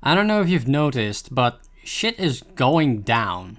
I don't know if you've noticed, but shit is going down.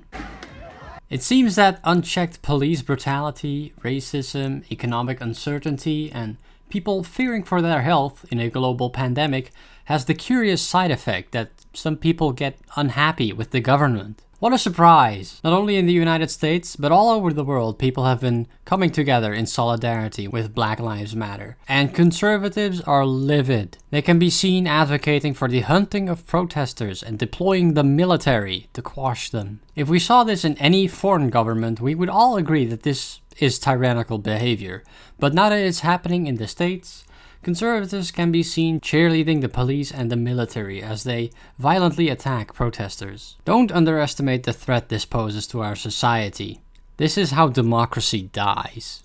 It seems that unchecked police brutality, racism, economic uncertainty, and people fearing for their health in a global pandemic has the curious side effect that some people get unhappy with the government. What a surprise! Not only in the United States, but all over the world, people have been coming together in solidarity with Black Lives Matter. And conservatives are livid. They can be seen advocating for the hunting of protesters and deploying the military to quash them. If we saw this in any foreign government, we would all agree that this is tyrannical behavior. But now that it's happening in the States, conservatives can be seen cheerleading the police and the military as they violently attack protesters. Don't underestimate the threat this poses to our society. This is how democracy dies.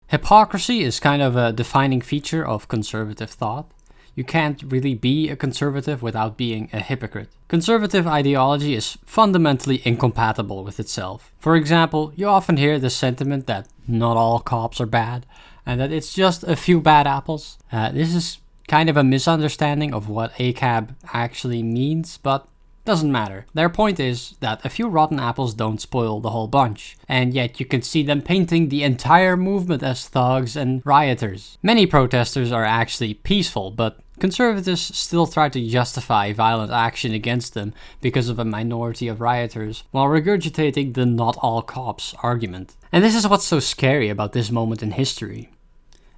Hypocrisy is kind of a defining feature of conservative thought. You can't really be a conservative without being a hypocrite. Conservative ideology is fundamentally incompatible with itself. For example, you often hear the sentiment that not all cops are bad, and that it's just a few bad apples. This is kind of a misunderstanding of what ACAB actually means, but doesn't matter. Their point is that a few rotten apples don't spoil the whole bunch, and yet you can see them painting the entire movement as thugs and rioters. Many protesters are actually peaceful, but conservatives still try to justify violent action against them because of a minority of rioters, while regurgitating the not all cops argument. And this is what's so scary about this moment in history.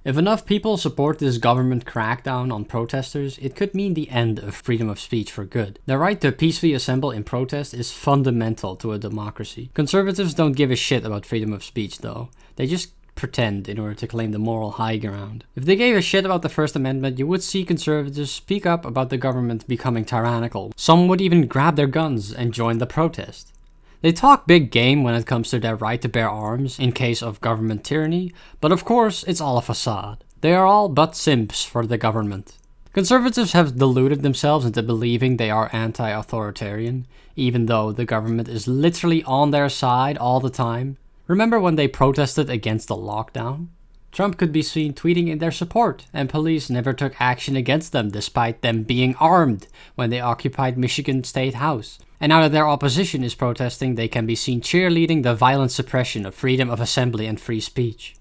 If enough people support this government crackdown on protesters, it could mean the end of freedom of speech for good. The right to peacefully assemble in protest is fundamental to a democracy. Conservatives don't give a shit about freedom of speech though. They just pretend in order to claim the moral high ground. If they gave a shit about the First Amendment, you would see conservatives speak up about the government becoming tyrannical. Some would even grab their guns and join the protest. They talk big game when it comes to their right to bear arms in case of government tyranny, but of course it's all a facade. They are all but simps for the government. Conservatives have deluded themselves into believing they are anti-authoritarian, even though the government is literally on their side all the time. Remember when they protested against the lockdown? Trump could be seen tweeting in their support, and police never took action against them despite them being armed when they occupied Michigan State House. And now that their opposition is protesting, they can be seen cheerleading the violent suppression of freedom of assembly and free speech.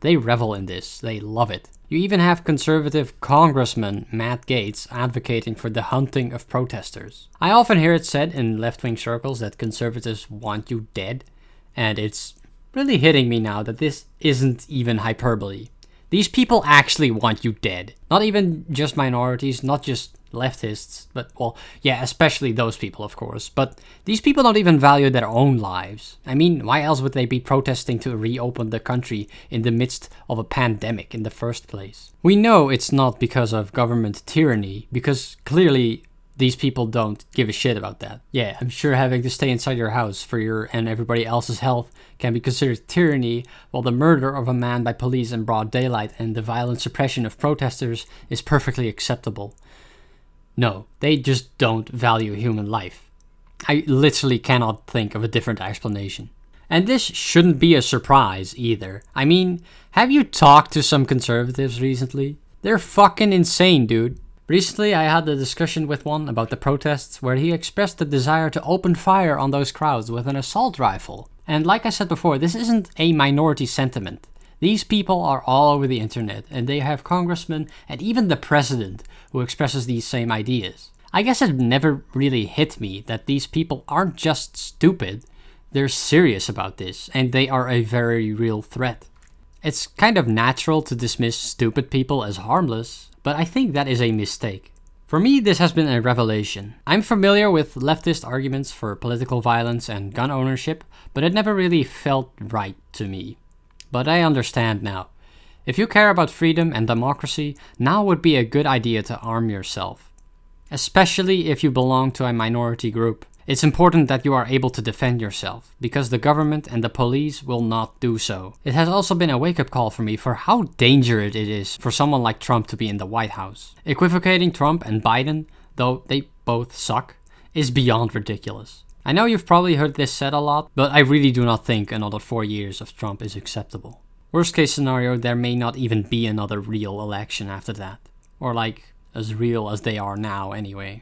They revel in this, they love it. You even have conservative Congressman Matt Gaetz advocating for the hunting of protesters. I often hear it said in left-wing circles that conservatives want you dead, and it's really hitting me now that this isn't even hyperbole. These people actually want you dead. Not even just minorities, not just leftists, but, well, yeah, especially those people, of course. But these people don't even value their own lives. I mean, why else would they be protesting to reopen the country in the midst of a pandemic in the first place? We know it's not because of government tyranny, because clearly these people don't give a shit about that. Yeah, I'm sure having to stay inside your house for your and everybody else's health can be considered tyranny, while the murder of a man by police in broad daylight and the violent suppression of protesters is perfectly acceptable. No, they just don't value human life. I literally cannot think of a different explanation. And this shouldn't be a surprise either. I mean, have you talked to some conservatives recently? They're fucking insane, dude. Recently, I had a discussion with one about the protests where he expressed the desire to open fire on those crowds with an assault rifle. And like I said before, this isn't a minority sentiment. These people are all over the internet, and they have congressmen and even the president who expresses these same ideas. I guess it never really hit me that these people aren't just stupid, they're serious about this, and they are a very real threat. It's kind of natural to dismiss stupid people as harmless, but I think that is a mistake. For me, this has been a revelation. I'm familiar with leftist arguments for political violence and gun ownership, but it never really felt right to me. But I understand now. If you care about freedom and democracy, now would be a good idea to arm yourself. Especially if you belong to a minority group. It's important that you are able to defend yourself, because the government and the police will not do so. It has also been a wake-up call for me for how dangerous it is for someone like Trump to be in the White House. Equivocating Trump and Biden, though they both suck, is beyond ridiculous. I know you've probably heard this said a lot, but I really do not think another 4 years of Trump is acceptable. Worst case scenario, there may not even be another real election after that. Or like as real as they are now anyway.